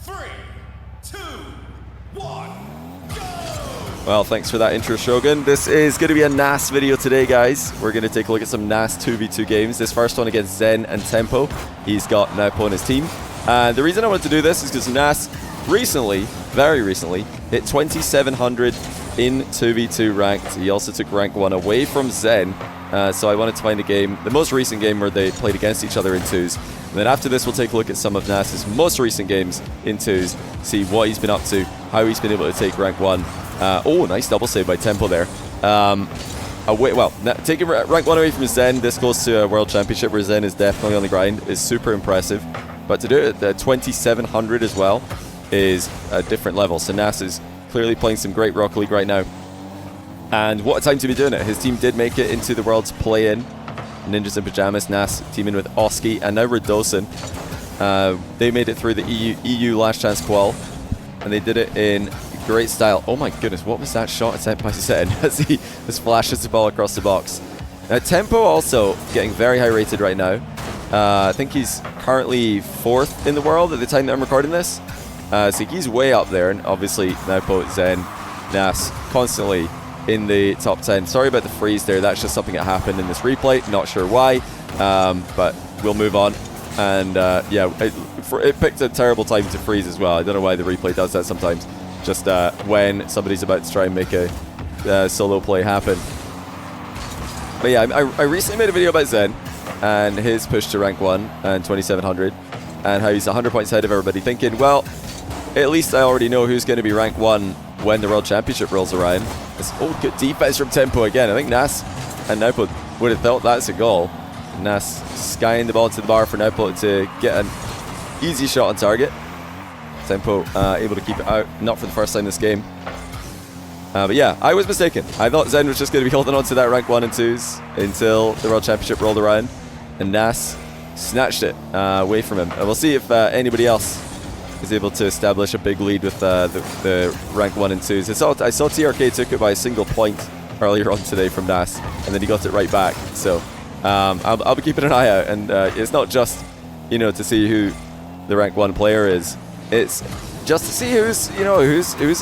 3, 2, 1, go! Well, thanks for that intro, Shogun. This is going to be a Nass video today, guys. We're going to take a look at some Nass 2v2 games. This first one against Zen and Tempo. He's got Napo on his team. And the reason I wanted to do this is because Nass recently, very recently, hit 2700 in 2v2 ranked. He also took rank 1 away from Zen. So I wanted to find a game, the most recent game where they played against each other in 2s. And then after this, we'll take a look at some of Nass's most recent games in 2s, see what he's been up to, how he's been able to take rank 1. Oh, nice double save by Tempo there. Taking rank 1 away from Zen, this goes to a World Championship where Zen is definitely on the grind, is super impressive. But to do it at 2700 as well is a different level. So Nass is clearly playing some great Rocket League right now. And what a time to be doing it. His team did make it into the World's play-in. Ninjas in Pajamas, Nass teaming with Oski and now Redosin. They made it through the EU Last Chance Qual. And they did it in great style. Oh my goodness, what was that shot attempt by Zen as he just flashes the ball across the box. Now Tempo also getting very high rated right now. I think he's currently 4th in the world at the time that I'm recording this. So he's way up there, and obviously Napo, Zen, Nass constantly in the top 10. Sorry about the freeze there, that's just something that happened in this replay, not sure why, but we'll move on. And yeah, it picked a terrible time to freeze as well. I don't know why the replay does that sometimes, just when somebody's about to try and make a solo play happen. But yeah, I recently made a video about Zen and his push to rank 1 and 2700 and how he's 100 points ahead of everybody, thinking, well, at least I already know who's going to be rank 1 when the World Championship rolls around. It's good defense from Tempo again. I think Nass and Napo would have thought that's a goal. Nass skying the ball to the bar for Napo to get an easy shot on target. Tempo able to keep it out, not for the first time this game. But yeah, I was mistaken. I thought Zen was just going to be holding on to that rank 1 and 2s until the World Championship rolled around, and Nass snatched it away from him. And we'll see if anybody else is able to establish a big lead with the rank 1 and 2s. I saw TRK took it by a single point earlier on today from Nass, and then he got it right back. So I'll be keeping an eye out, and it's not just, you know, to see who the rank 1 player is. It's just to see who's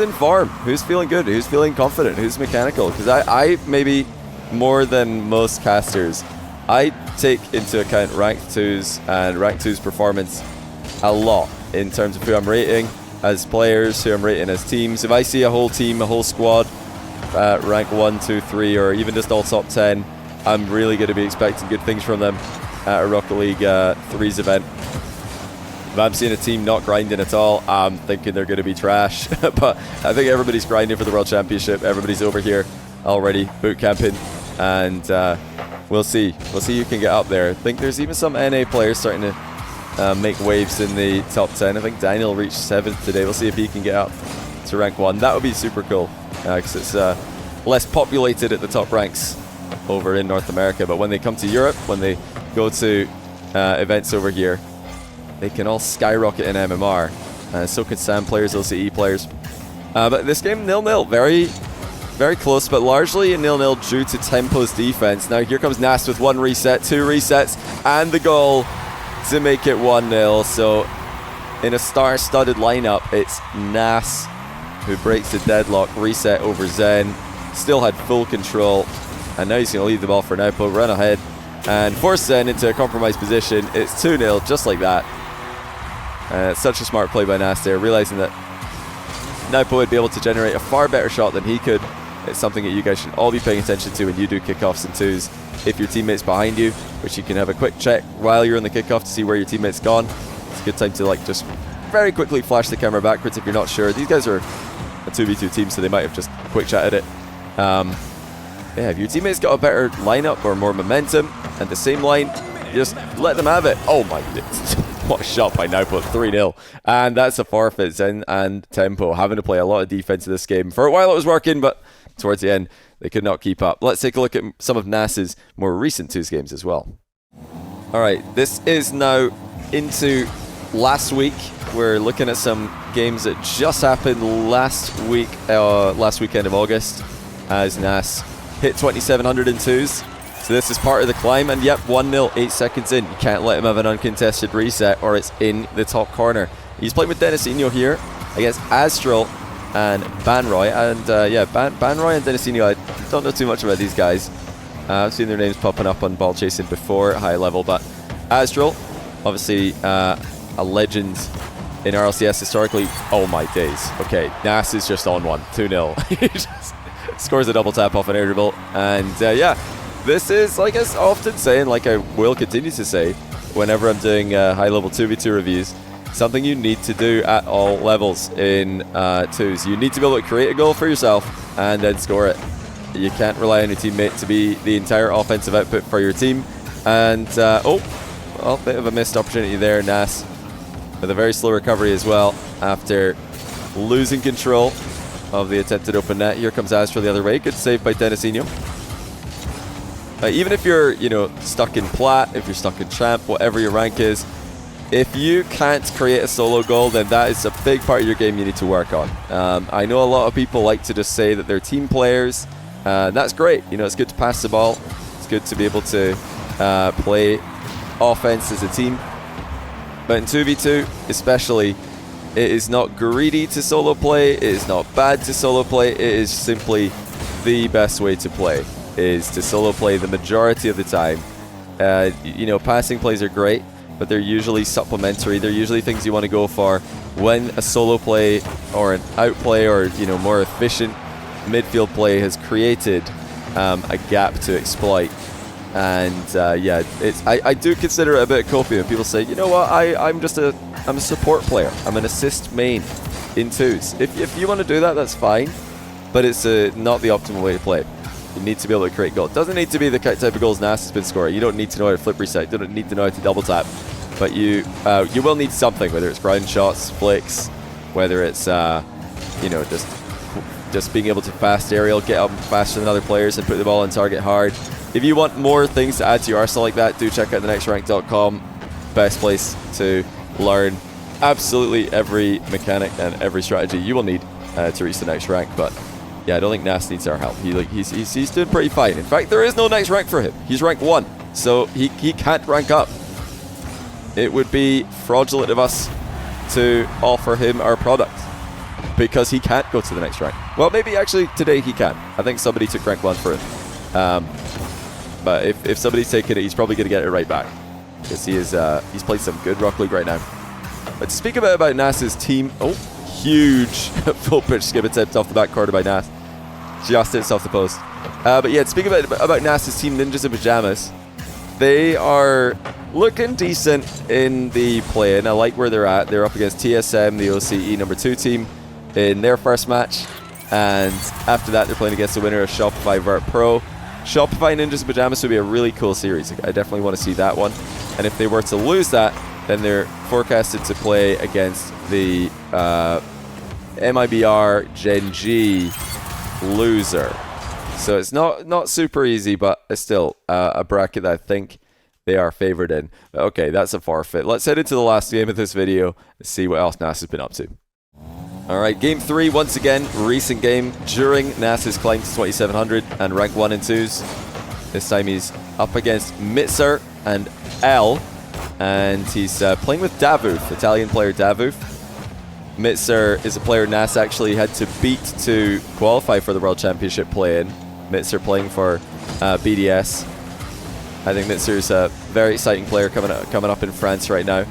in form, who's feeling good, who's feeling confident, who's mechanical. Because I maybe more than most casters, I take into account rank 2s and rank 2's performance a lot in terms of who I'm rating as players, who I'm rating as teams. If I see a whole team, a whole squad, rank 1, 2, 3, or even just all top 10, I'm really going to be expecting good things from them at a Rocket League 3's event. If I'm seeing a team not grinding at all, I'm thinking they're going to be trash. But I think everybody's grinding for the World Championship. Everybody's over here already boot camping, and we'll see. We'll see who can get up there. I think there's even some NA players starting to make waves in the top 10. I think Daniel reached 7th today. We'll see if he can get up to rank 1. That would be super cool, because it's less populated at the top ranks over in North America. But when they come to Europe, when they go to events over here, they can all skyrocket in MMR. So can SAM players, OCE players. But this game, 0-0. Very, very close, but largely a 0-0 due to Tempo's defense. Now here comes Nass with 1 reset, 2 resets, and the goal to make it 1-0. So in a star-studded lineup, it's Nass who breaks the deadlock, reset over Zen, still had full control, and now he's going to leave the ball for Napo, run ahead, and force Zen into a compromised position. It's 2-0, just like that. Such a smart play by Nass there, realizing that Napo would be able to generate a far better shot than he could. It's something that you guys should all be paying attention to when you do kickoffs and 2s. If your teammate's behind you, which you can have a quick check while you're on the kickoff to see where your teammate's gone. It's a good time to just very quickly flash the camera backwards if you're not sure. These guys are a 2v2 team, so they might have just quick chatted it. Yeah, if your teammate's got a better lineup or more momentum and the same line, just let them have it. Oh my goodness. What a shot by Napo, 3-0. And that's a forfeit. Zen and Tempo having to play a lot of defense in this game. For a while it was working, but towards the end, they could not keep up. Let's take a look at some of Nass's more recent 2s games as well. All right, this is now into last week. We're looking at some games that just happened last weekend of August, as Nass hit 2700 in 2s. So this is part of the climb, and yep, 1-0, 8 seconds in. You can't let him have an uncontested reset or it's in the top corner. He's playing with Denisinho here against Astral and Banroy. And yeah, Banroy and Denisinho, I don't know too much about these guys. I've seen their names popping up on ball chasing before at high level, but Astral, obviously a legend in RLCS historically. Oh my days. Okay, Nass is just on one, 2-0. He just scores a double tap off an air dribble. And yeah, this is, like I often say, and like I will continue to say, whenever I'm doing high level 2v2 reviews, something you need to do at all levels in 2s. You need to be able to create a goal for yourself and then score it. You can't rely on your teammate to be the entire offensive output for your team. And, oh, well, bit of a missed opportunity there, Nass, with a very slow recovery as well after losing control of the attempted open net. Here comes Astral the other way. Good save by Denisinho. Even if you're, you know, stuck in Plat, if you're stuck in Champ, whatever your rank is, if you can't create a solo goal, then that is a big part of your game you need to work on. I know a lot of people like to just say that they're team players. That's great. You know, it's good to pass the ball. It's good to be able to play offense as a team. But in 2v2, especially, it is not greedy to solo play. It is not bad to solo play. It is simply the best way to play, is to solo play the majority of the time. You know, passing plays are great, but they're usually supplementary. They're usually things you want to go for when a solo play or an outplay or, you know, more efficient midfield play has created a gap to exploit. And yeah, I do consider it a bit of copium. People say, you know what, I'm a support player. I'm an assist main in 2s. If you want to do that, that's fine, but it's not the optimal way to play. You need to be able to create goals. It doesn't need to be the type of goals Nass has been scoring. You don't need to know how to flip reset. You don't need to know how to double tap. But you will need something, whether it's ground shots, flicks, whether it's you know, just being able to fast aerial, get up faster than other players and put the ball on target hard. If you want more things to add to your arsenal like that, do check out thenextrank.com. Best place to learn absolutely every mechanic and every strategy you will need to reach the next rank. But yeah, I don't think Nass needs our help. He's doing pretty fine. In fact, there is no next rank for him. He's rank 1, so he can't rank up. It would be fraudulent of us to offer him our product, because he can't go to the next rank. Well, maybe actually today he can. I think somebody took rank 1 for him. But if somebody's taken it, he's probably going to get it right back, because he's played some good Rock League right now. But to speak about Nass's team, oh, huge full pitch skip attempt off the back corner by Nass. Just hits off the post. But yeah, speaking about Nass's team, Ninjas in Pajamas, they are looking decent in the play-in. I like where they're at. They're up against TSM, the OCE number 2 team, in their first match. And after that, they're playing against the winner of Shopify Vert Pro. Shopify Ninjas in Pajamas would be a really cool series. I definitely want to see that one. And if they were to lose that, then they're forecasted to play against the MIBR Gen G loser. So it's not super easy, but it's still a bracket that I think they are favored in. Okay, that's a forfeit. Let's head into the last game of this video and see what else Nass has been up to. Alright, game 3, once again, recent game during Nass's climb to 2700 and rank 1 in 2s. This time he's up against Mitzer and L, and he's playing with Davuf, Italian player Davuf. Mitzer is a player Nass actually had to beat to qualify for the World Championship play-in. Mitzer playing for BDS. I think Mitzer's a very exciting player coming up in France right now.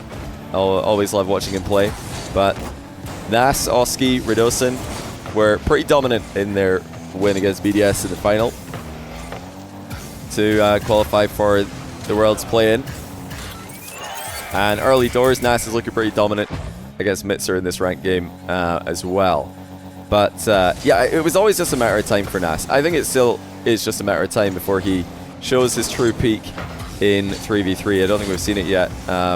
I'll always love watching him play. But Nass, Oski, Radosin were pretty dominant in their win against BDS in the final to qualify for the World's play-in. And early doors, Nass is looking pretty dominant against Mitzer in this ranked game as well. But yeah, it was always just a matter of time for Nass. I think it still is just a matter of time before he shows his true peak in 3v3. I don't think we've seen it yet.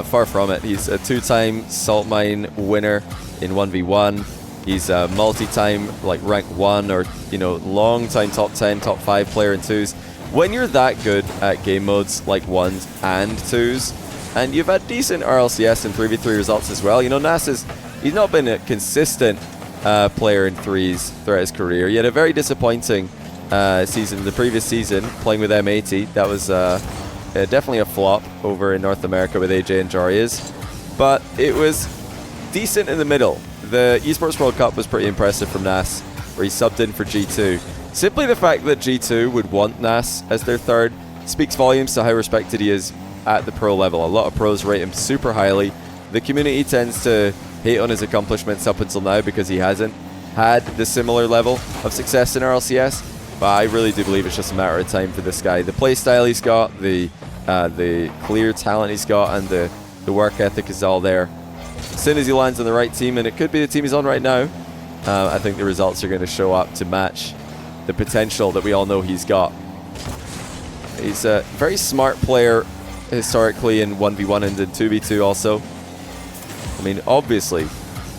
Far from it. He's a 2-time Salt Mine winner in 1v1. He's a multi-time like rank 1 or, you know, long-time top 10, top 5 player in 2s. When you're that good at game modes like 1s and 2s, and you've had decent RLCS and 3v3 results as well, you know, Nass he's not been a consistent player in 3s throughout his career. He had a very disappointing season, the previous season, playing with M80. That was definitely a flop over in North America with AJ and Jarius. But it was decent in the middle. The Esports World Cup was pretty impressive from Nass, where he subbed in for G2. Simply the fact that G2 would want Nass as their third speaks volumes to how respected he is at the pro level. A lot of pros rate him super highly. The community tends to hate on his accomplishments up until now because he hasn't had the similar level of success in RLCS, but I really do believe it's just a matter of time for this guy. The playstyle he's got, the clear talent he's got, and the work ethic is all there. As soon as he lands on the right team, and it could be the team he's on right now, I think the results are going to show up to match the potential that we all know he's got. He's a very smart player historically in 1v1 and in 2v2 also. I mean, obviously,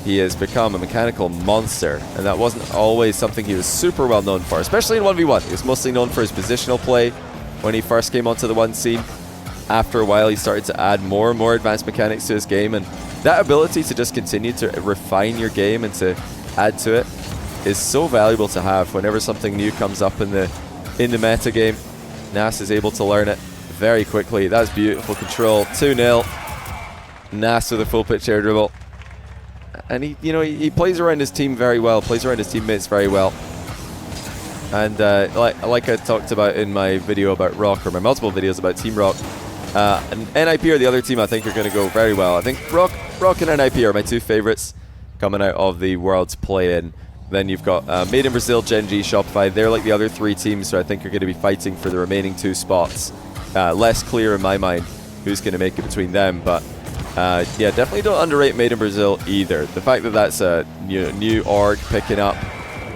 he has become a mechanical monster, and that wasn't always something he was super well known for, especially in 1v1. He was mostly known for his positional play when he first came onto the one scene. After a while, he started to add more and more advanced mechanics to his game, and that ability to just continue to refine your game and to add to it is so valuable to have whenever something new comes up in the meta game. Nass is able to learn it very quickly. That's beautiful control. 2-0. Nass with a full pitch air dribble. And he plays around his team very well, plays around his teammates very well. And like I talked about in my video about Rock, or my multiple videos about Team Rock, and NIP are the other team I think are going to go very well. I think Rock and NIP are my two favorites coming out of the Worlds play-in. Then you've got Made in Brazil, Gen G, Shopify. They're like the other three teams who I think are going to be fighting for the remaining two spots. Less clear in my mind who's going to make it between them, but yeah, definitely don't underrate Made in Brazil either. The fact that that's a new org picking up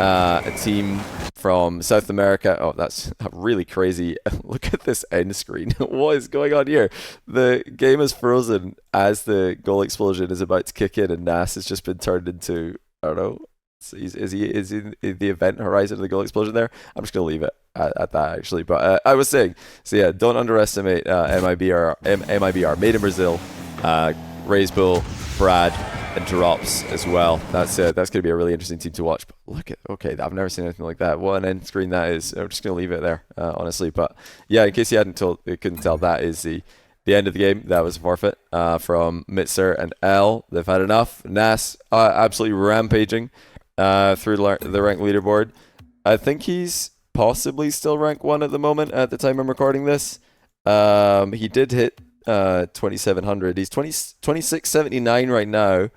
a team from South America. Oh, that's really crazy. Look at this end screen. What is going on here? The game is frozen as the goal explosion is about to kick in, and Nass has just been turned into, I don't know, is he in the event horizon of the goal explosion there? I'm just going to leave it at that, actually. But I was saying, so yeah, don't underestimate MIBR, Made in Brazil, Raise Bull, Brad, and Drops as well. That's going to be a really interesting team to watch. But look at, okay, I've never seen anything like that. What an end screen that is. I'm just going to leave it there, honestly. But yeah, in case you couldn't tell, that is the end of the game. That was a forfeit from Mitzer and L. They've had enough. Nass absolutely rampaging through the rank leaderboard. I think he's possibly still rank 1 at the moment at the time I'm recording this. He did hit 2700. He's 2679 right now.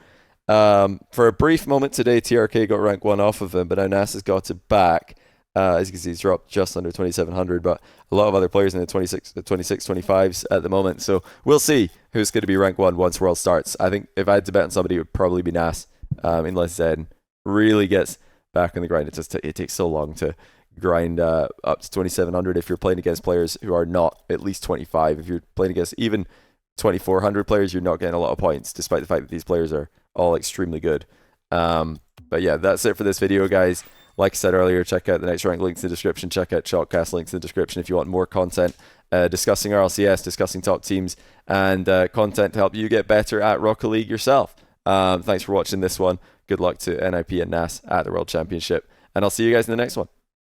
For a brief moment today, TRK got rank 1 off of him, but now Nass has got it back. As you can see, he's dropped just under 2700, but a lot of other players in the 26, 25s at the moment. So we'll see who's going to be rank 1 once World starts. I think if I had to bet on somebody, it would probably be Nass, unless Zen really gets back on the grind. It takes so long to grind up to 2700 if you're playing against players who are not at least 25. If you're playing against even 2400 players, you're not getting a lot of points, despite the fact that these players are all extremely good. But yeah, that's it for this video, guys. Like I said earlier, check out the next rank links in the description. Check out Chalkcast links in the description if you want more content discussing RLCS, discussing top teams, and content to help you get better at Rocket League yourself. Thanks for watching this one. Good luck to NIP and Nass at the World Championship, and I'll see you guys in the next one.